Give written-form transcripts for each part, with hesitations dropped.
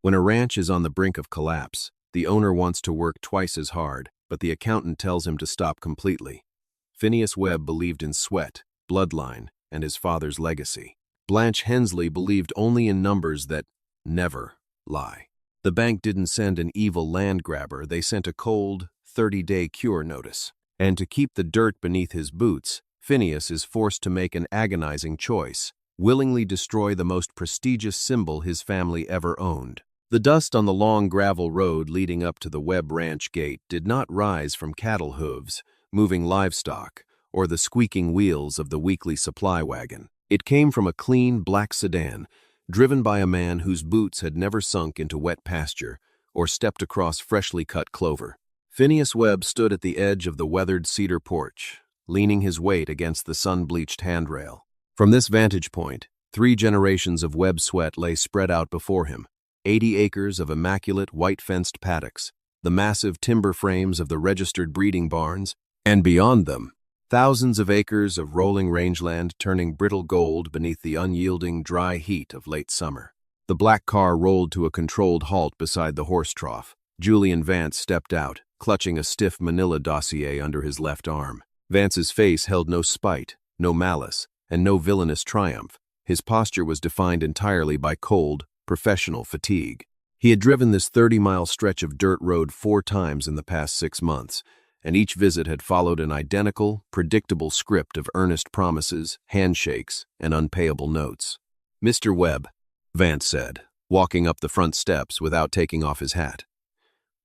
When a ranch is on the brink of collapse, the owner wants to work twice as hard, but the accountant tells him to stop completely. Phineas Webb believed in sweat, bloodline, and his father's legacy. Blanche Hensley believed only in numbers that never lie. The bank didn't send an evil land grabber, they sent a cold, 30-day cure notice. And to keep the dirt beneath his boots, Phineas is forced to make an agonizing choice: willingly destroy the most prestigious symbol his family ever owned. The dust on the long gravel road leading up to the Webb Ranch gate did not rise from cattle hooves, moving livestock, or the squeaking wheels of the weekly supply wagon. It came from a clean black sedan, driven by a man whose boots had never sunk into wet pasture or stepped across freshly cut clover. Phineas Webb stood at the edge of the weathered cedar porch, leaning his weight against the sun-bleached handrail. From this vantage point, 3 generations of Webb sweat lay spread out before him: 80 acres of immaculate white-fenced paddocks, the massive timber frames of the registered breeding barns, and beyond them, thousands of acres of rolling rangeland turning brittle gold beneath the unyielding, dry heat of late summer. The black car rolled to a controlled halt beside the horse trough. Julian Vance stepped out, clutching a stiff manila dossier under his left arm. Vance's face held no spite, no malice, and no villainous triumph. His posture was defined entirely by cold, professional fatigue. He had driven this 30-mile stretch of dirt road 4 times in the past 6 months, and each visit had followed an identical, predictable script of earnest promises, handshakes, and unpayable notes. "Mr. Webb," Vance said, walking up the front steps without taking off his hat.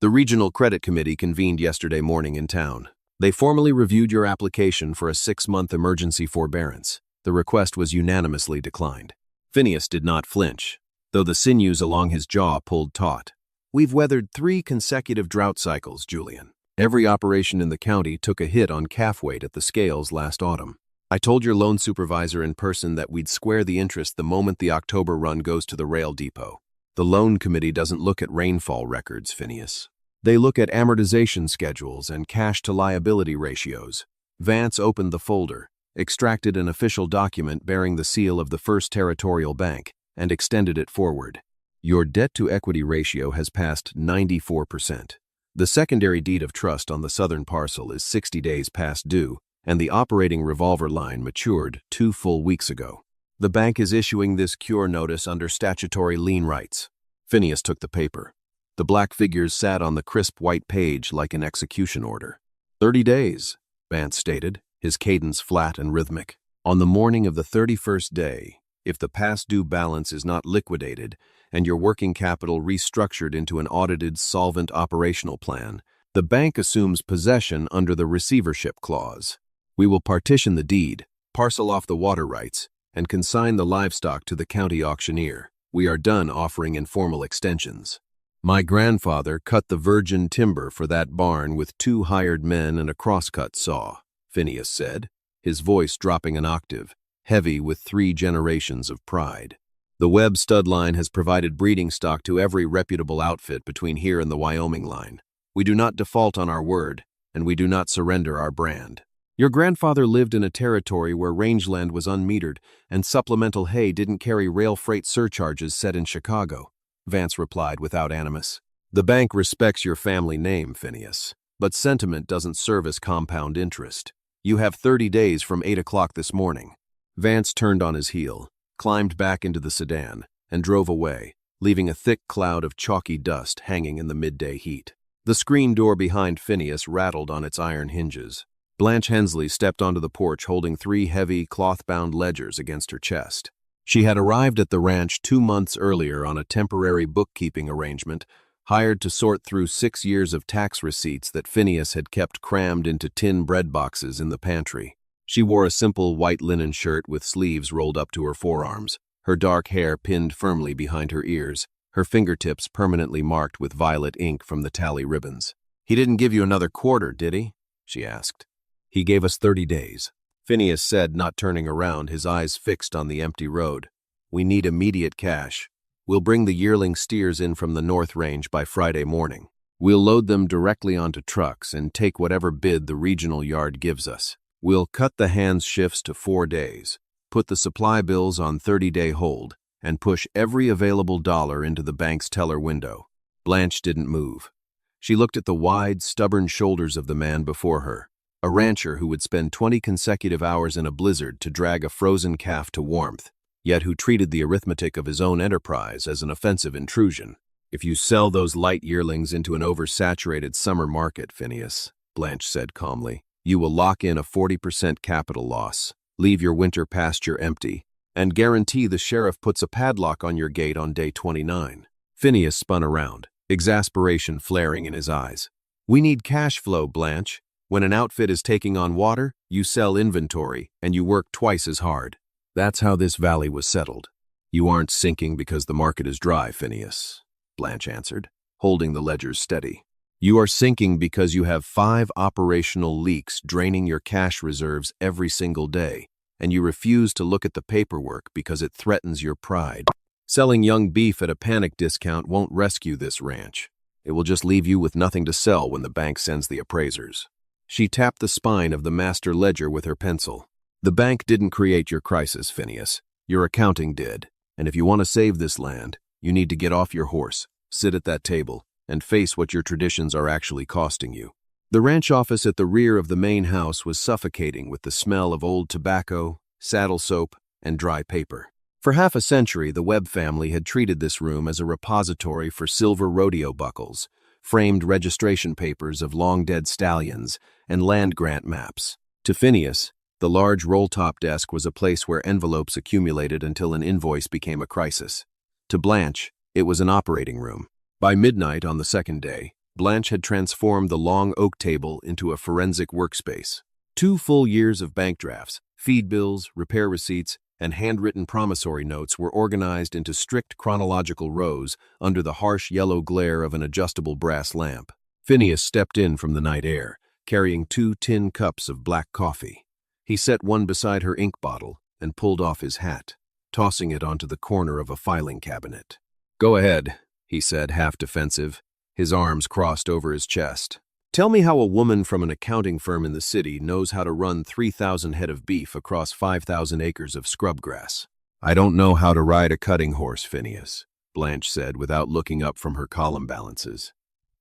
"The Regional Credit Committee convened yesterday morning in town. They formally reviewed your application for a 6-month emergency forbearance. The request was unanimously declined." Phineas did not flinch, though the sinews along his jaw pulled taut. "We've weathered 3 consecutive drought cycles, Julian. Every operation in the county took a hit on calf weight at the scales last autumn. I told your loan supervisor in person that we'd square the interest the moment the October run goes to the rail depot. The loan committee doesn't look at rainfall records, Phineas. They look at amortization schedules and cash-to-liability ratios." Vance opened the folder, extracted an official document bearing the seal of the First Territorial Bank, and extended it forward. "Your debt-to-equity ratio has passed 94%. The secondary deed of trust on the southern parcel is 60 days past due, and the operating revolver line matured 2 full weeks ago. The bank is issuing this cure notice under statutory lien rights." Phineas took the paper. The black figures sat on the crisp white page like an execution order. 30 days, Vance stated, his cadence flat and rhythmic. "On the morning of the 31st day, if the past due balance is not liquidated and your working capital restructured into an audited solvent operational plan, the bank assumes possession under the receivership clause. We will partition the deed, parcel off the water rights, and consign the livestock to the county auctioneer. We are done offering informal extensions. My grandfather cut the virgin timber for that barn with 2 hired men and a crosscut saw," Phineas said, his voice dropping an octave, heavy with 3 generations of pride. "The Webb stud line has provided breeding stock to every reputable outfit between here and the Wyoming line. We do not default on our word, and we do not surrender our brand. Your grandfather lived in a territory where rangeland was unmetered and supplemental hay didn't carry rail freight surcharges set in Chicago," Vance replied without animus. "The bank respects your family name, Phineas, but sentiment doesn't serve as compound interest. You have 30 days from 8 o'clock this morning." Vance turned on his heel, climbed back into the sedan, and drove away, leaving a thick cloud of chalky dust hanging in the midday heat. The screen door behind Phineas rattled on its iron hinges. Blanche Hensley stepped onto the porch holding 3 heavy, cloth-bound ledgers against her chest. She had arrived at the ranch 2 months earlier on a temporary bookkeeping arrangement, hired to sort through 6 years of tax receipts that Phineas had kept crammed into tin bread boxes in the pantry. She wore a simple white linen shirt with sleeves rolled up to her forearms, her dark hair pinned firmly behind her ears, her fingertips permanently marked with violet ink from the tally ribbons. "He didn't give you another quarter, did he?" she asked. "He gave us 30 days. Phineas said, not turning around, his eyes fixed on the empty road. "We need immediate cash. We'll bring the yearling steers in from the North Range by Friday morning. We'll load them directly onto trucks and take whatever bid the regional yard gives us. We'll cut the hands shifts to 4 days, put the supply bills on 30-day hold, and push every available dollar into the bank's teller window. Blanche didn't move. She looked at the wide, stubborn shoulders of the man before her, a rancher who would spend 20 consecutive hours in a blizzard to drag a frozen calf to warmth, yet who treated the arithmetic of his own enterprise as an offensive intrusion. "If you sell those light yearlings into an oversaturated summer market, Phineas," Blanche said calmly, "you will lock in a 40% capital loss, leave your winter pasture empty, and guarantee the sheriff puts a padlock on your gate on day 29. Phineas spun around, exasperation flaring in his eyes. "We need cash flow, Blanche. When an outfit is taking on water, you sell inventory, and you work twice as hard. That's how this valley was settled." "You aren't sinking because the market is dry, Phineas," Blanche answered, holding the ledgers steady. "You are sinking because you have 5 operational leaks draining your cash reserves every single day, and you refuse to look at the paperwork because it threatens your pride. Selling young beef at a panic discount won't rescue this ranch. It will just leave you with nothing to sell when the bank sends the appraisers." She tapped the spine of the master ledger with her pencil. "The bank didn't create your crisis, Phineas. Your accounting did. And if you want to save this land, you need to get off your horse, sit at that table, and face what your traditions are actually costing you." The ranch office at the rear of the main house was suffocating with the smell of old tobacco, saddle soap, and dry paper. For half a century, the Webb family had treated this room as a repository for silver rodeo buckles, framed registration papers of long-dead stallions, and land grant maps. To Phineas, the large roll-top desk was a place where envelopes accumulated until an invoice became a crisis. To Blanche, it was an operating room. By midnight on the second day, Blanche had transformed the long oak table into a forensic workspace. 2 full years of bank drafts, feed bills, repair receipts, and handwritten promissory notes were organized into strict chronological rows under the harsh yellow glare of an adjustable brass lamp. Phineas stepped in from the night air, carrying 2 tin cups of black coffee. He set one beside her ink bottle and pulled off his hat, tossing it onto the corner of a filing cabinet. "Go ahead," he said, half defensive, his arms crossed over his chest. "Tell me how a woman from an accounting firm in the city knows how to run 3,000 head of beef across 5,000 acres of scrub grass." "I don't know how to ride a cutting horse, Phineas," Blanche said without looking up from her column balances.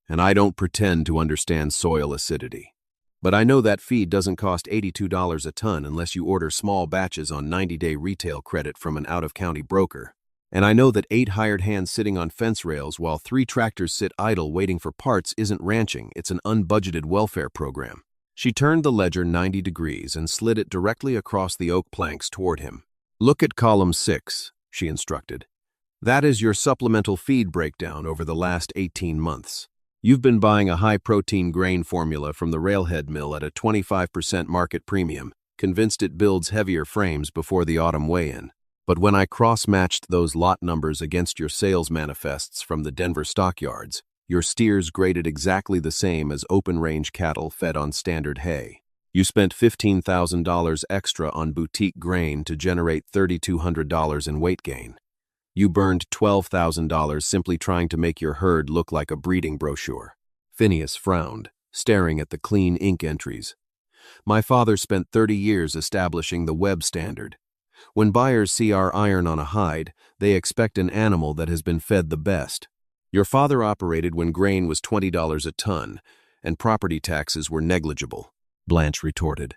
"And I don't pretend to understand soil acidity. But I know that feed doesn't cost $82 a ton unless you order small batches on 90-day retail credit from an out-of-county broker. And I know that 8 hired hands sitting on fence rails while 3 tractors sit idle waiting for parts isn't ranching, it's an unbudgeted welfare program." She turned the ledger 90 degrees and slid it directly across the oak planks toward him. "Look at column 6, she instructed. "That is your supplemental feed breakdown over the last 18 months. You've been buying a high-protein grain formula from the railhead mill at a 25% market premium, convinced it builds heavier frames before the autumn weigh-in. But when I cross-matched those lot numbers against your sales manifests from the Denver stockyards, your steers graded exactly the same as open-range cattle fed on standard hay. You spent $15,000 extra on boutique grain to generate $3,200 in weight gain. You burned $12,000 simply trying to make your herd look like a breeding brochure." Phineas frowned, staring at the clean ink entries. "My father spent 30 years establishing the Webb standard. When buyers see our iron on a hide, they expect an animal that has been fed the best. Your father operated when grain was $20 a ton, and property taxes were negligible," Blanche retorted.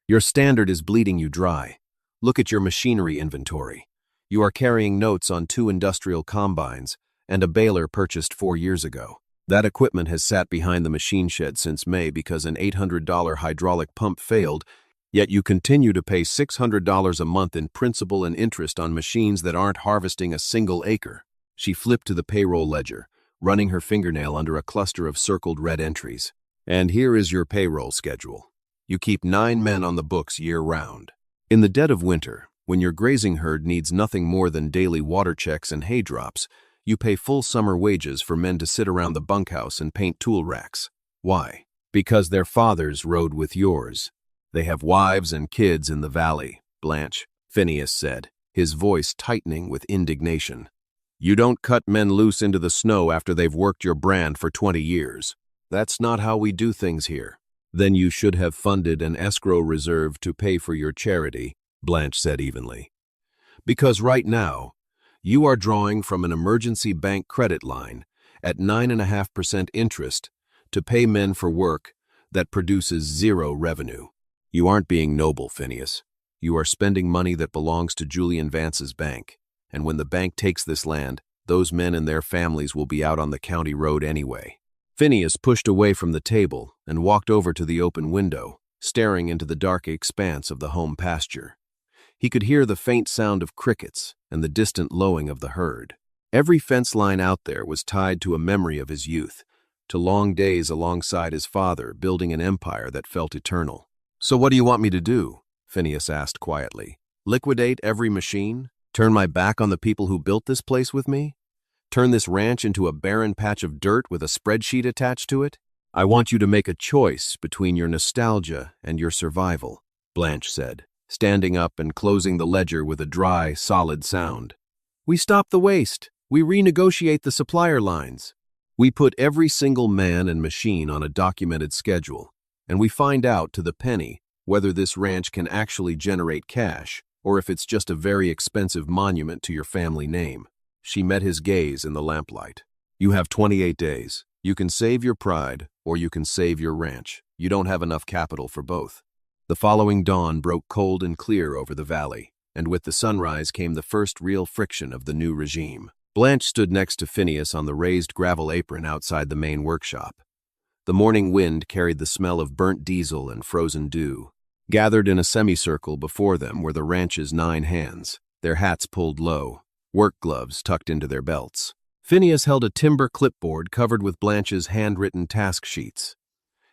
"Your standard is bleeding you dry. Look at your machinery inventory. You are carrying notes on 2 industrial combines and a baler purchased 4 years ago. That equipment has sat behind the machine shed since May because an $800 hydraulic pump failed, yet you continue to pay $600 a month in principal and interest on machines that aren't harvesting a single acre." She flipped to the payroll ledger, running her fingernail under a cluster of circled red entries. "And here is your payroll schedule. You keep 9 men on the books year-round. In the dead of winter, when your grazing herd needs nothing more than daily water checks and hay drops, you pay full summer wages for men to sit around the bunkhouse and paint tool racks. Why? Because their fathers rode with yours. They have wives and kids in the valley, Blanche," Phineas said, his voice tightening with indignation. "You don't cut men loose into the snow after they've worked your brand for 20 years. That's not how we do things here." "Then you should have funded an escrow reserve to pay for your charity," Blanche said evenly. "Because right now, You are drawing from an emergency bank credit line at 9.5% interest to pay men for work that produces zero revenue. You aren't being noble, Phineas. You are spending money that belongs to Julian Vance's bank, and when the bank takes this land, those men and their families will be out on the county road anyway. Phineas pushed away from the table and walked over to the open window, staring into the dark expanse of the home pasture. He could hear the faint sound of crickets and the distant lowing of the herd. Every fence line out there was tied to a memory of his youth, to long days alongside his father building an empire that felt eternal. "So what do you want me to do?" Phineas asked quietly. "Liquidate every machine? Turn my back on the people who built this place with me? Turn this ranch into a barren patch of dirt with a spreadsheet attached to it? I want you to make a choice between your nostalgia and your survival," Blanche said, standing up and closing the ledger with a dry, solid sound. "We stop the waste. We renegotiate the supplier lines. We put every single man and machine on a documented schedule, and we find out to the penny whether this ranch can actually generate cash or if it's just a very expensive monument to your family name." She met his gaze in the lamplight. "You have 28 days. You can save your pride or you can save your ranch. You don't have enough capital for both." The following dawn broke cold and clear over the valley, and with the sunrise came the first real friction of the new regime. Blanche stood next to Phineas on the raised gravel apron outside the main workshop. The morning wind carried the smell of burnt diesel and frozen dew. Gathered in a semicircle before them were the ranch's 9 hands, their hats pulled low, work gloves tucked into their belts. Phineas held a timber clipboard covered with Blanche's handwritten task sheets.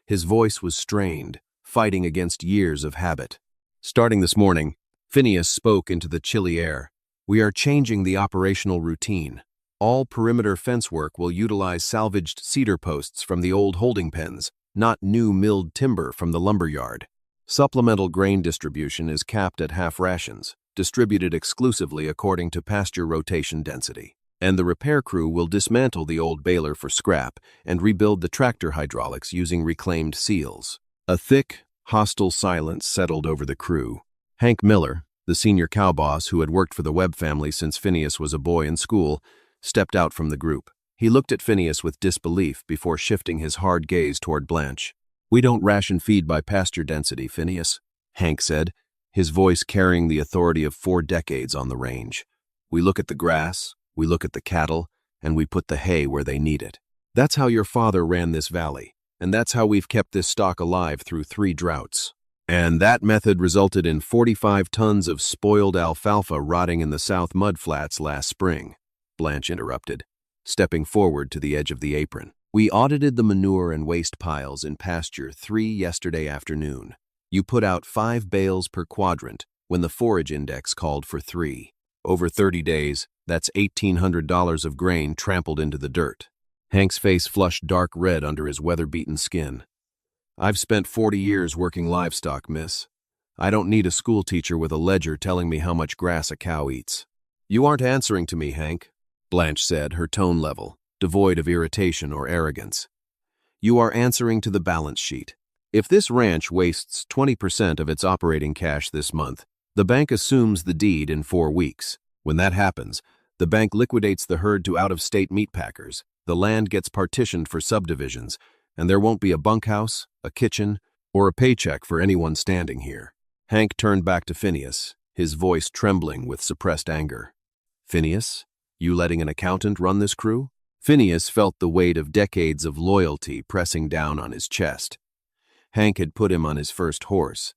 His voice was strained, fighting against years of habit. "Starting this morning," Phineas spoke into the chilly air, "we are changing the operational routine. All perimeter fence work will utilize salvaged cedar posts from the old holding pens, not new milled timber from the lumberyard. Supplemental grain distribution is capped at half rations, distributed exclusively according to pasture rotation density. And the repair crew will dismantle the old baler for scrap and rebuild the tractor hydraulics using reclaimed seals." A thick, hostile silence settled over the crew. Hank Miller, the senior cow boss who had worked for the Webb family since Phineas was a boy in school, stepped out from the group. He looked at Phineas with disbelief before shifting his hard gaze toward Blanche. "We don't ration feed by pasture density, Phineas," Hank said, his voice carrying the authority of 4 decades on the range. "We look at the grass, we look at the cattle, and we put the hay where they need it. That's how your father ran this valley, and that's how we've kept this stock alive through 3 droughts. And that method resulted in 45 tons of spoiled alfalfa rotting in the South Mudflats last spring," Blanche interrupted, stepping forward to the edge of the apron. "We audited the manure and waste piles in pasture 3 yesterday afternoon. You put out 5 bales per quadrant when the forage index called for 3. Over 30 days, that's $1,800 of grain trampled into the dirt." Hank's face flushed dark red under his weather-beaten skin. "I've spent 40 years working livestock, miss. I don't need a schoolteacher with a ledger telling me how much grass a cow eats." "You aren't answering to me, Hank," Blanche said, her tone level, devoid of irritation or arrogance. "You are answering to the balance sheet. If this ranch wastes 20% of its operating cash this month, the bank assumes the deed in 4 weeks. When that happens, the bank liquidates the herd to out-of-state meat packers, the land gets partitioned for subdivisions, and there won't be a bunkhouse, a kitchen, or a paycheck for anyone standing here." Hank turned back to Phineas, his voice trembling with suppressed anger. "Phineas, you letting an accountant run this crew?" Phineas felt the weight of decades of loyalty pressing down on his chest. Hank had put him on his first horse.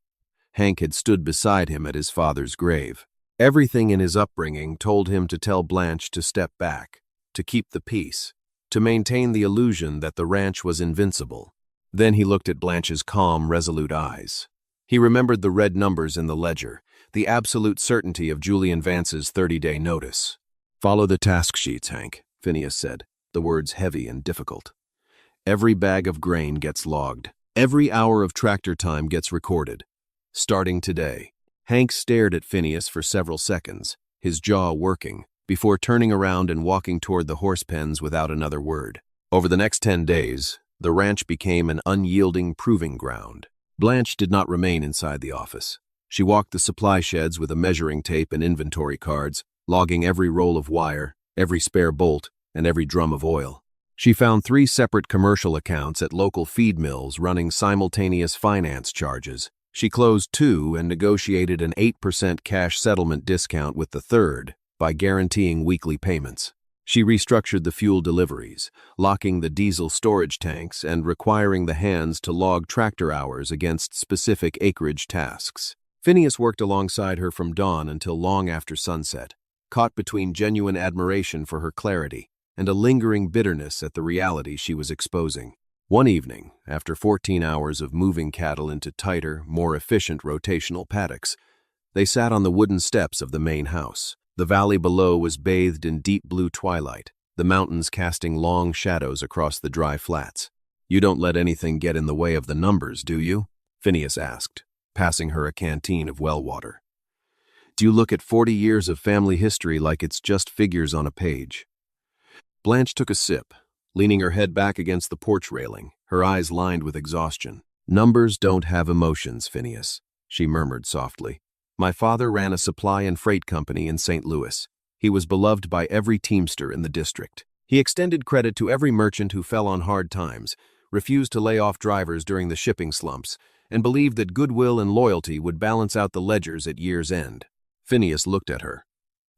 Hank had stood beside him at his father's grave. Everything in his upbringing told him to tell Blanche to step back, to keep the peace, to maintain the illusion that the ranch was invincible. Then he looked at Blanche's calm, resolute eyes. He remembered the red numbers in the ledger, the absolute certainty of Julian Vance's 30-day notice. "Follow the task sheets, Hank," Phineas said, the words heavy and difficult. "Every bag of grain gets logged. Every hour of tractor time gets recorded. Starting today." Hank stared at Phineas for several seconds, his jaw working, before turning around and walking toward the horse pens without another word. Over the next 10 days, the ranch became an unyielding proving ground. Blanche did not remain inside the office. She walked the supply sheds with a measuring tape and inventory cards, logging every roll of wire, every spare bolt, and every drum of oil. She found 3 separate commercial accounts at local feed mills running simultaneous finance charges. She closed 2 and negotiated an 8% cash settlement discount with the third by guaranteeing weekly payments. She restructured the fuel deliveries, locking the diesel storage tanks and requiring the hands to log tractor hours against specific acreage tasks. Phineas worked alongside her from dawn until long after sunset, caught between genuine admiration for her clarity and a lingering bitterness at the reality she was exposing. One evening, after 14 hours of moving cattle into tighter, more efficient rotational paddocks, they sat on the wooden steps of the main house. The valley below was bathed in deep blue twilight, the mountains casting long shadows across the dry flats. "You don't let anything get in the way of the numbers, do you?" Phineas asked, passing her a canteen of well water. "Do you look at 40 years of family history like it's just figures on a page?" Blanche took a sip, leaning her head back against the porch railing, her eyes lined with exhaustion. "Numbers don't have emotions, Phineas," she murmured softly. "My father ran a supply and freight company in St. Louis. He was beloved by every teamster in the district. He extended credit to every merchant who fell on hard times, refused to lay off drivers during the shipping slumps, and believed that goodwill and loyalty would balance out the ledgers at year's end." Phineas looked at her.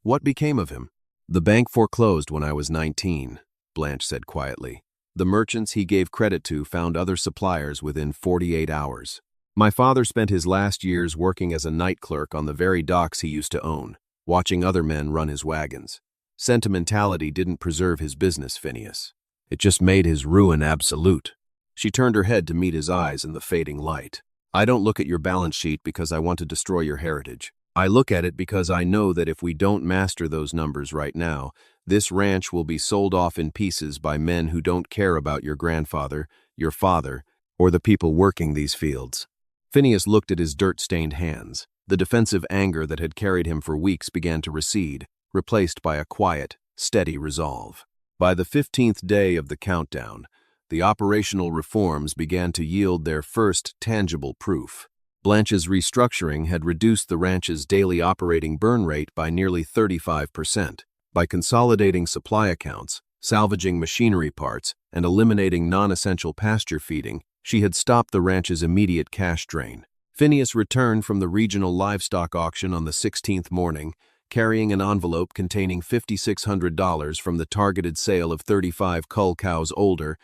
"What became of him?" "The bank foreclosed when I was 19, Blanche said quietly. "The merchants he gave credit to found other suppliers within 48 hours. My father spent his last years working as a night clerk on the very docks he used to own, watching other men run his wagons. Sentimentality didn't preserve his business, Phineas. It just made his ruin absolute." She turned her head to meet his eyes in the fading light. "I don't look at your balance sheet because I want to destroy your heritage. I look at it because I know that if we don't master those numbers right now, this ranch will be sold off in pieces by men who don't care about your grandfather, your father, or the people working these fields." Phineas looked at his dirt-stained hands. The defensive anger that had carried him for weeks began to recede, replaced by a quiet, steady resolve. By the 15th day of the countdown, the operational reforms began to yield their first tangible proof. Blanche's restructuring had reduced the ranch's daily operating burn rate by nearly 35%. By consolidating supply accounts, salvaging machinery parts, and eliminating non-essential pasture feeding, she had stopped the ranch's immediate cash drain. Phineas returned from the regional livestock auction on the 16th morning, carrying an envelope containing $5,600 from the targeted sale of 35 cull cows older,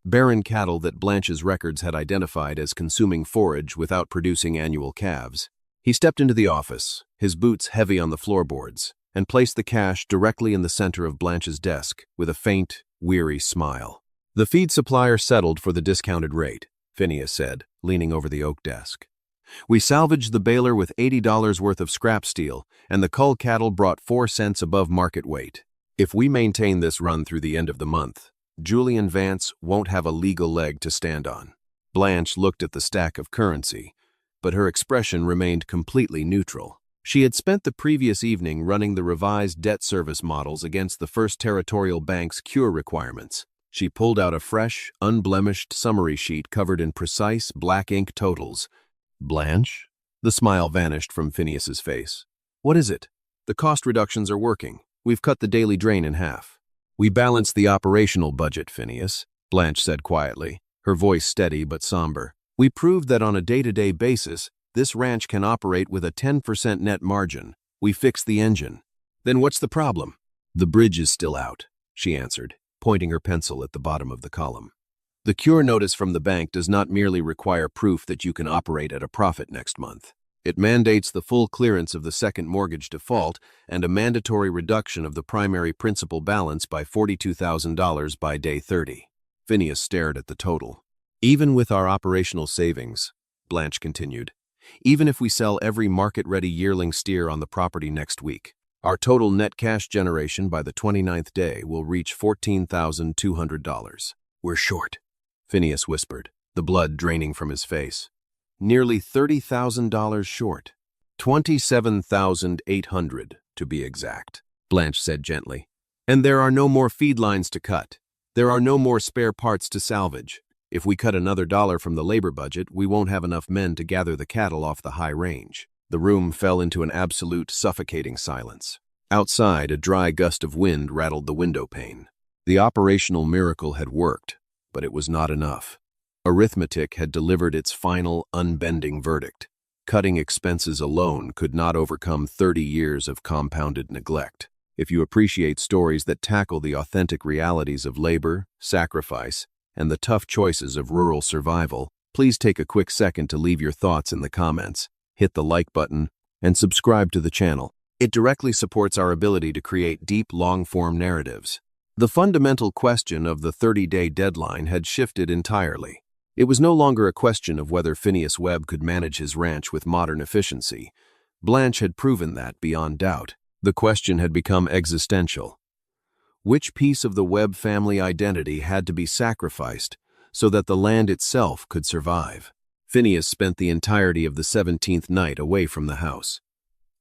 barren cattle that Blanche's records had identified as consuming forage without producing annual calves. He stepped into the office, his boots heavy on the floorboards, and placed the cash directly in the center of Blanche's desk with a faint, weary smile. "The feed supplier settled for the discounted rate," Phineas said, leaning over the oak desk. "We salvaged the baler with $80 worth of scrap steel, and the cull cattle brought 4 cents above market weight. If we maintain this run through the end of the month, Julian Vance won't have a legal leg to stand on." Blanche looked at the stack of currency, but her expression remained completely neutral. She had spent the previous evening running the revised debt service models against the First Territorial Bank's cure requirements. She pulled out a fresh, unblemished summary sheet covered in precise black ink totals. "Blanche?" The smile vanished from Phineas's face. "What is it?" "The cost reductions are working. We've cut the daily drain in half." "We balanced the operational budget, Phineas," Blanche said quietly, her voice steady but somber. "We proved that on a day-to-day basis, this ranch can operate with a 10% net margin. We fixed the engine." "Then what's the problem?" "The bridge is still out," she answered, pointing her pencil at the bottom of the column. "The cure notice from the bank does not merely require proof that you can operate at a profit next month. It mandates the full clearance of the second mortgage default and a mandatory reduction of the primary principal balance by $42,000 by day 30. Phineas stared at the total. "Even with our operational savings," Blanche continued, "even if we sell every market-ready yearling steer on the property next week, our total net cash generation by the 29th day will reach $14,200. "We're short," Phineas whispered, the blood draining from his face. "Nearly $30,000 short. 27,800 to be exact," Blanche said gently. "And there are no more feed lines to cut. There are no more spare parts to salvage. If we cut another dollar from the labor budget, we won't have enough men to gather the cattle off the high range." The room fell into an absolute, suffocating silence. Outside, a dry gust of wind rattled the window pane. The operational miracle had worked, but it was not enough. Arithmetic had delivered its final, unbending verdict. Cutting expenses alone could not overcome 30 years of compounded neglect. If you appreciate stories that tackle the authentic realities of labor, sacrifice, and the tough choices of rural survival, please take a quick second to leave your thoughts in the comments, hit the like button, and subscribe to the channel. It directly supports our ability to create deep, long-form narratives. The fundamental question of the 30-day deadline had shifted entirely. It was no longer a question of whether Phineas Webb could manage his ranch with modern efficiency. Blanche had proven that beyond doubt. The question had become existential. Which piece of the Webb family identity had to be sacrificed so that the land itself could survive? Phineas spent the entirety of the 17th night away from the house.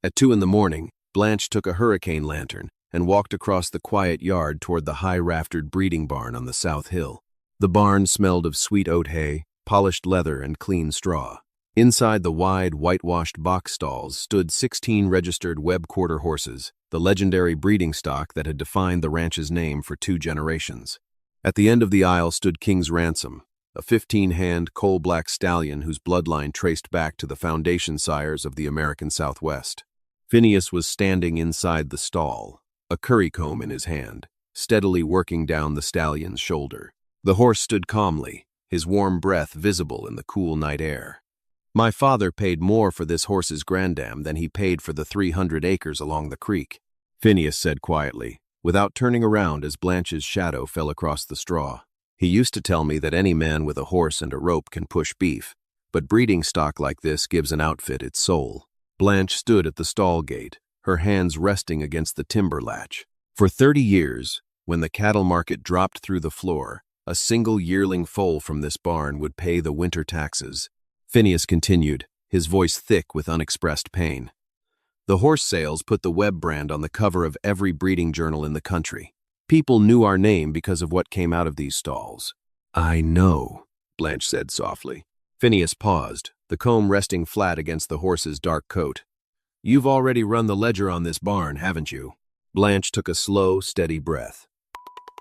At 2 in the morning, Blanche took a hurricane lantern and walked across the quiet yard toward the high-raftered breeding barn on the south hill. The barn smelled of sweet oat hay, polished leather, and clean straw. Inside the wide, whitewashed box stalls stood 16 registered Webb quarter horses, the legendary breeding stock that had defined the ranch's name for 2 generations. At the end of the aisle stood King's Ransom, a 15-hand coal-black stallion whose bloodline traced back to the foundation sires of the American Southwest. Phineas was standing inside the stall, a currycomb in his hand, steadily working down the stallion's shoulder. The horse stood calmly, his warm breath visible in the cool night air. "My father paid more for this horse's grandam than he paid for the 300 acres along the creek," Phineas said quietly, without turning around as Blanche's shadow fell across the straw. "He used to tell me that any man with a horse and a rope can push beef, but breeding stock like this gives an outfit its soul." Blanche stood at the stall gate, her hands resting against the timber latch. For 30 years, when the cattle market dropped through the floor, a single yearling foal from this barn would pay the winter taxes. Phineas continued, his voice thick with unexpressed pain. "The horse sales put the Webb brand on the cover of every breeding journal in the country. People knew our name because of what came out of these stalls." "I know," Blanche said softly. Phineas paused, the comb resting flat against the horse's dark coat. "You've already run the ledger on this barn, haven't you?" Blanche took a slow, steady breath.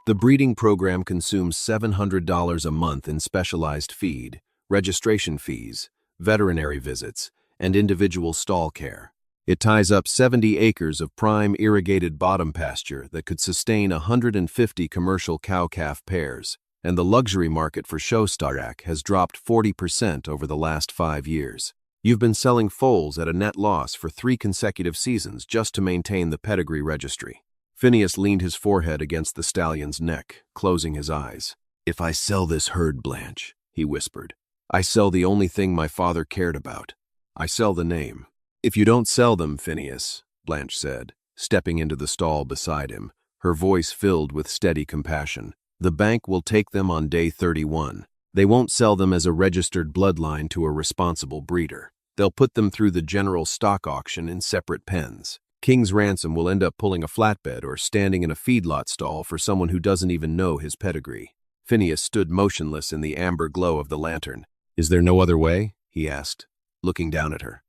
"The breeding program consumes $700 a month in specialized feed, registration fees, veterinary visits, and individual stall care. It ties up 70 acres of prime irrigated bottom pasture that could sustain 150 commercial cow-calf pairs, and the luxury market for show stock has dropped 40% over the last 5 years. You've been selling foals at a net loss for 3 consecutive seasons just to maintain the pedigree registry." Phineas leaned his forehead against the stallion's neck, closing his eyes. "If I sell this herd, Blanche," he whispered, "I sell the only thing my father cared about. I sell the name." "If you don't sell them, Phineas," Blanche said, stepping into the stall beside him, her voice filled with steady compassion, "the bank will take them on day 31. They won't sell them as a registered bloodline to a responsible breeder. They'll put them through the general stock auction in separate pens. King's Ransom will end up pulling a flatbed or standing in a feedlot stall for someone who doesn't even know his pedigree." Phineas stood motionless in the amber glow of the lantern. "Is there no other way?" he asked, looking down at her.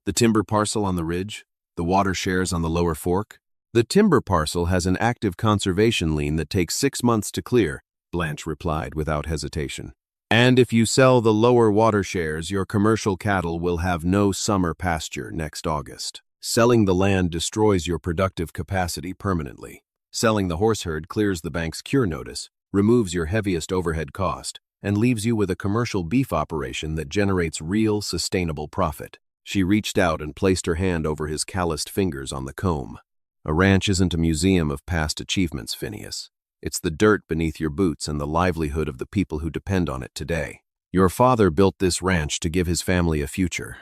"The timber parcel on the ridge? The water shares on the lower fork?" "The timber parcel has an active conservation lien that takes 6 months to clear," Blanche replied without hesitation. "And if you sell the lower water shares, your commercial cattle will have no summer pasture next August. Selling the land destroys your productive capacity permanently. Selling the horse herd clears the bank's cure notice, removes your heaviest overhead cost, and leaves you with a commercial beef operation that generates real, sustainable profit." She reached out and placed her hand over his calloused fingers on the comb. "A ranch isn't a museum of past achievements, Phineas. It's the dirt beneath your boots and the livelihood of the people who depend on it today. Your father built this ranch to give his family a future,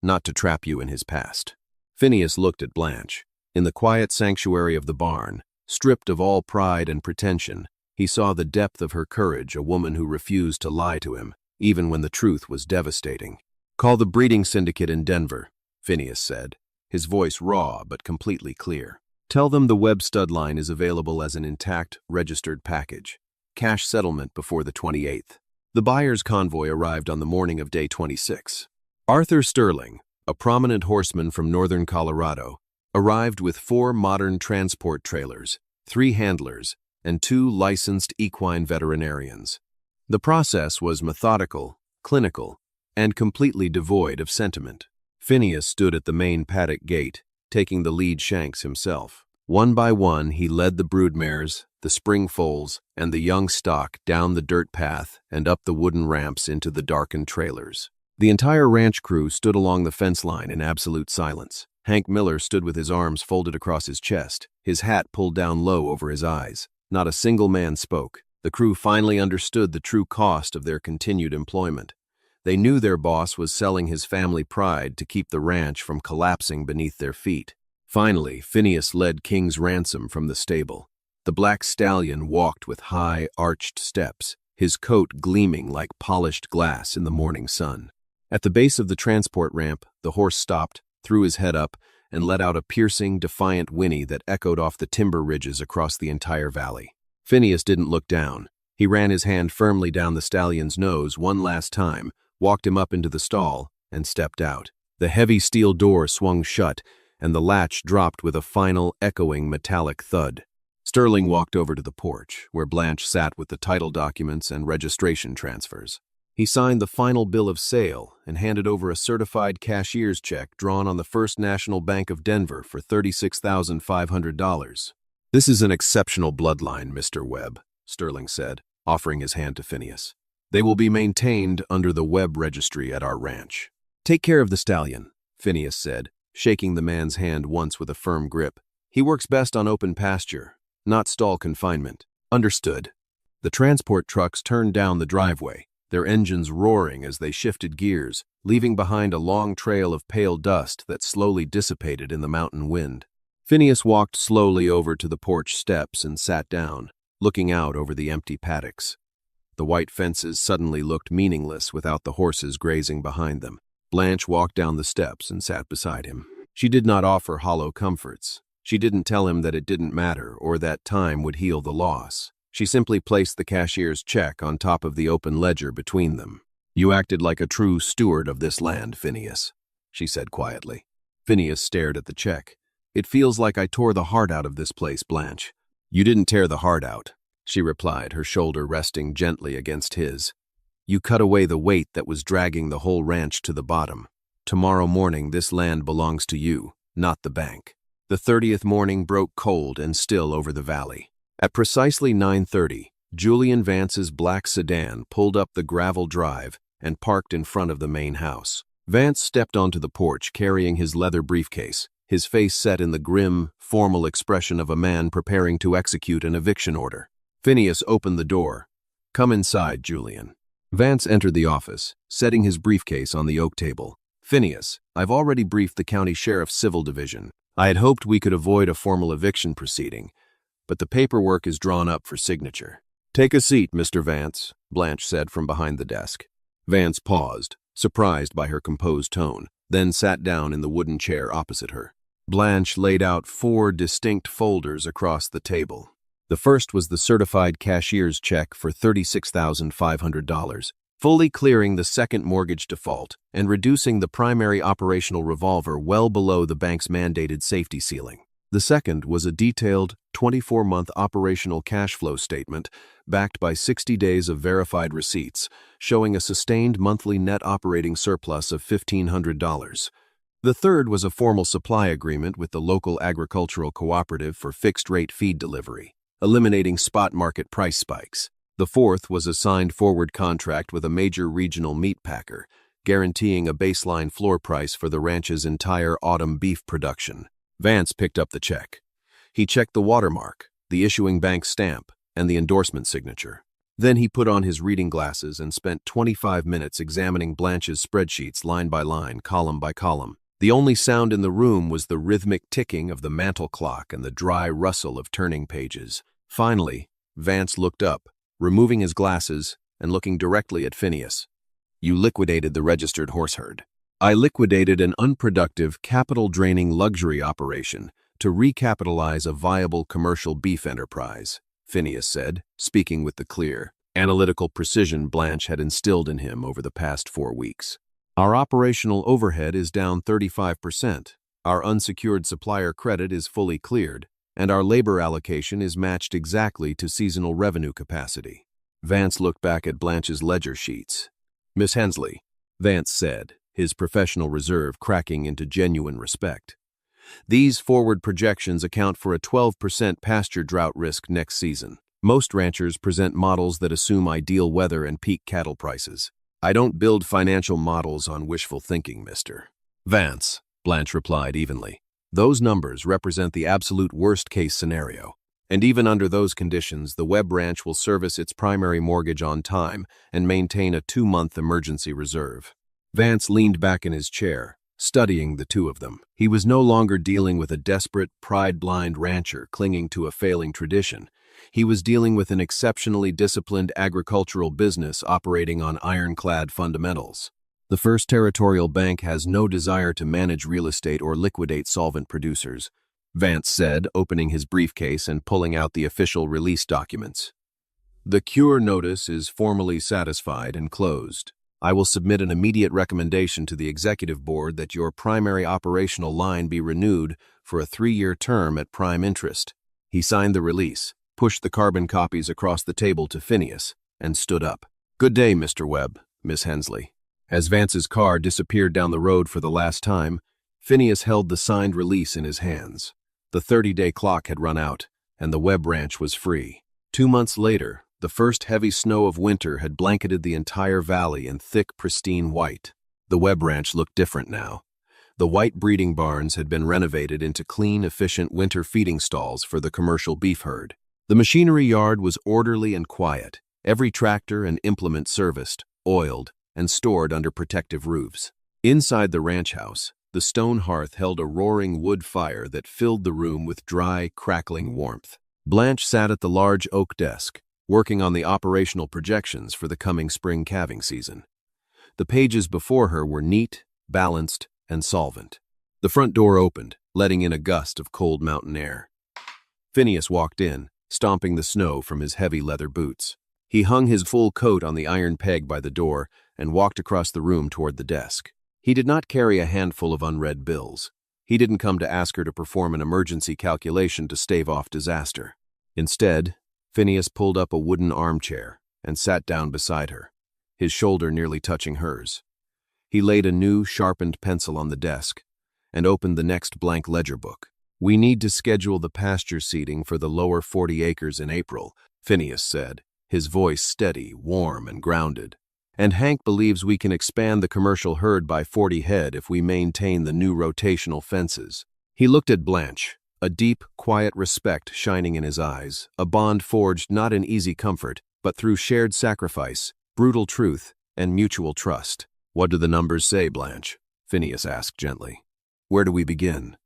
not to trap you in his past." Phineas looked at Blanche. In the quiet sanctuary of the barn, stripped of all pride and pretension, he saw the depth of her courage, a woman who refused to lie to him, even when the truth was devastating. "Call the breeding syndicate in Denver," Phineas said, his voice raw but completely clear. "Tell them the Webb stud line is available as an intact, registered package. Cash settlement before the 28th. The buyer's convoy arrived on the morning of day 26. Arthur Sterling, a prominent horseman from northern Colorado, arrived with 4 modern transport trailers, 3 handlers, and 2 licensed equine veterinarians. The process was methodical, clinical, and completely devoid of sentiment. Phineas stood at the main paddock gate, taking the lead shanks himself. One by one, he led the broodmares, the spring foals, and the young stock down the dirt path and up the wooden ramps into the darkened trailers. The entire ranch crew stood along the fence line in absolute silence. Hank Miller stood with his arms folded across his chest, his hat pulled down low over his eyes. Not a single man spoke. The crew finally understood the true cost of their continued employment. They knew their boss was selling his family pride to keep the ranch from collapsing beneath their feet. Finally, Phineas led King's Ransom from the stable. The black stallion walked with high, arched steps, his coat gleaming like polished glass in the morning sun. At the base of the transport ramp, the horse stopped, threw his head up, and let out a piercing, defiant whinny that echoed off the timber ridges across the entire valley. Phineas didn't look down. He ran his hand firmly down the stallion's nose one last time, walked him up into the stall, and stepped out. The heavy steel door swung shut, and the latch dropped with a final, echoing metallic thud. Sterling walked over to the porch, where Blanche sat with the title documents and registration transfers. He signed the final bill of sale and handed over a certified cashier's check drawn on the First National Bank of Denver for $36,500. "This is an exceptional bloodline, Mr. Webb," Sterling said, offering his hand to Phineas. "They will be maintained under the Webb registry at our ranch." "Take care of the stallion," Phineas said, shaking the man's hand once with a firm grip. "He works best on open pasture, not stall confinement." "Understood." The transport trucks turned down the driveway, their engines roaring as they shifted gears, leaving behind a long trail of pale dust that slowly dissipated in the mountain wind. Phineas walked slowly over to the porch steps and sat down, looking out over the empty paddocks. The white fences suddenly looked meaningless without the horses grazing behind them. Blanche walked down the steps and sat beside him. She did not offer hollow comforts. She didn't tell him that it didn't matter or that time would heal the loss. She simply placed the cashier's check on top of the open ledger between them. "You acted like a true steward of this land, Phineas," she said quietly. Phineas stared at the check. "It feels like I tore the heart out of this place, Blanche." "You didn't tear the heart out," she replied, her shoulder resting gently against his. "You cut away the weight that was dragging the whole ranch to the bottom. Tomorrow morning this land belongs to you, not the bank." The 30th morning broke cold and still over the valley. At precisely 9:30, Julian Vance's black sedan pulled up the gravel drive and parked in front of the main house. Vance stepped onto the porch carrying his leather briefcase, his face set in the grim, formal expression of a man preparing to execute an eviction order. Phineas opened the door. "Come inside, Julian." Vance entered the office, setting his briefcase on the oak table. "Phineas, I've already briefed the county sheriff's civil division. I had hoped we could avoid a formal eviction proceeding, but the paperwork is drawn up for signature." "Take a seat, Mr. Vance," Blanche said from behind the desk. Vance paused, surprised by her composed tone, then sat down in the wooden chair opposite her. Blanche laid out 4 distinct folders across the table. The first was the certified cashier's check for $36,500, fully clearing the second mortgage default and reducing the primary operational revolver well below the bank's mandated safety ceiling. The second was a detailed 24-month operational cash flow statement backed by 60 days of verified receipts, showing a sustained monthly net operating surplus of $1,500. The third was a formal supply agreement with the local agricultural cooperative for fixed-rate feed delivery, eliminating spot market price spikes. The fourth was a signed forward contract with a major regional meat packer, guaranteeing a baseline floor price for the ranch's entire autumn beef production. Vance picked up the check. He checked the watermark, the issuing bank's stamp, and the endorsement signature. Then he put on his reading glasses and spent 25 minutes examining Blanche's spreadsheets line by line, column by column. The only sound in the room was the rhythmic ticking of the mantel clock and the dry rustle of turning pages. Finally, Vance looked up, removing his glasses and looking directly at Phineas. "You liquidated the registered horse herd." "I liquidated an unproductive, capital-draining luxury operation to recapitalize a viable commercial beef enterprise," Phineas said, speaking with the clear, analytical precision Blanche had instilled in him over the past 4 weeks. "Our operational overhead is down 35%. Our unsecured supplier credit is fully cleared, and our labor allocation is matched exactly to seasonal revenue capacity. Vance looked back at Blanche's ledger sheets. "Miss Hensley," Vance said, his professional reserve cracking into genuine respect. "These forward projections account for a 12% pasture drought risk next season. Most ranchers present models that assume ideal weather and peak cattle prices. I don't build financial models on wishful thinking, Mr. Vance," Blanche replied evenly. "Those numbers represent the absolute worst-case scenario. And even under those conditions, the Webb Ranch will service its primary mortgage on time and maintain a 2-month emergency reserve." Vance leaned back in his chair, studying the two of them. He was no longer dealing with a desperate, pride-blind rancher clinging to a failing tradition. He was dealing with an exceptionally disciplined agricultural business operating on ironclad fundamentals. The First Territorial Bank has no desire to manage real estate or liquidate solvent producers, Vance said, opening his briefcase and pulling out the official release documents. "The cure notice is formally satisfied and closed. I will submit an immediate recommendation to the Executive Board that your primary operational line be renewed for a 3-year term at prime interest." He signed the release, pushed the carbon copies across the table to Phineas, and stood up. "Good day, Mr. Webb, Miss Hensley." As Vance's car disappeared down the road for the last time, Phineas held the signed release in his hands. The 30-day clock had run out, and the Webb Ranch was free. 2 months later, the first heavy snow of winter had blanketed the entire valley in thick, pristine white. The Webb Ranch looked different now. The white breeding barns had been renovated into clean, efficient winter feeding stalls for the commercial beef herd. The machinery yard was orderly and quiet, every tractor and implement serviced, oiled, and stored under protective roofs. Inside the ranch house, the stone hearth held a roaring wood fire that filled the room with dry, crackling warmth. Blanche sat at the large oak desk, working on the operational projections for the coming spring calving season. The pages before her were neat, balanced, and solvent. The front door opened, letting in a gust of cold mountain air. Phineas walked in, stomping the snow from his heavy leather boots. He hung his full coat on the iron peg by the door and walked across the room toward the desk. He did not carry a handful of unread bills. He didn't come to ask her to perform an emergency calculation to stave off disaster. Instead, Phineas pulled up a wooden armchair and sat down beside her, his shoulder nearly touching hers. He laid a new, sharpened pencil on the desk and opened the next blank ledger book. "We need to schedule the pasture seeding for the lower 40 acres in April," Phineas said, his voice steady, warm, and grounded. "And Hank believes we can expand the commercial herd by 40 head if we maintain the new rotational fences." He looked at Blanche, a deep, quiet respect shining in his eyes, a bond forged not in easy comfort, but through shared sacrifice, brutal truth, and mutual trust. "What do the numbers say, Blanche?" Phineas asked gently. "Where do we begin?"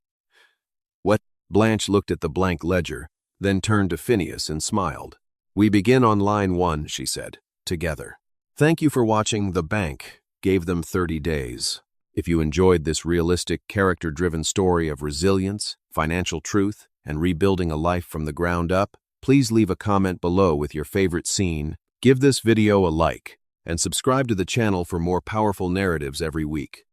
"What?" Blanche looked at the blank ledger, then turned to Phineas and smiled. "We begin on line 1, she said, together. Thank you for watching The Bank Gave Them 30 Days. If you enjoyed this realistic, character-driven story of resilience, financial truth, and rebuilding a life from the ground up, please leave a comment below with your favorite scene, give this video a like, and subscribe to the channel for more powerful narratives every week.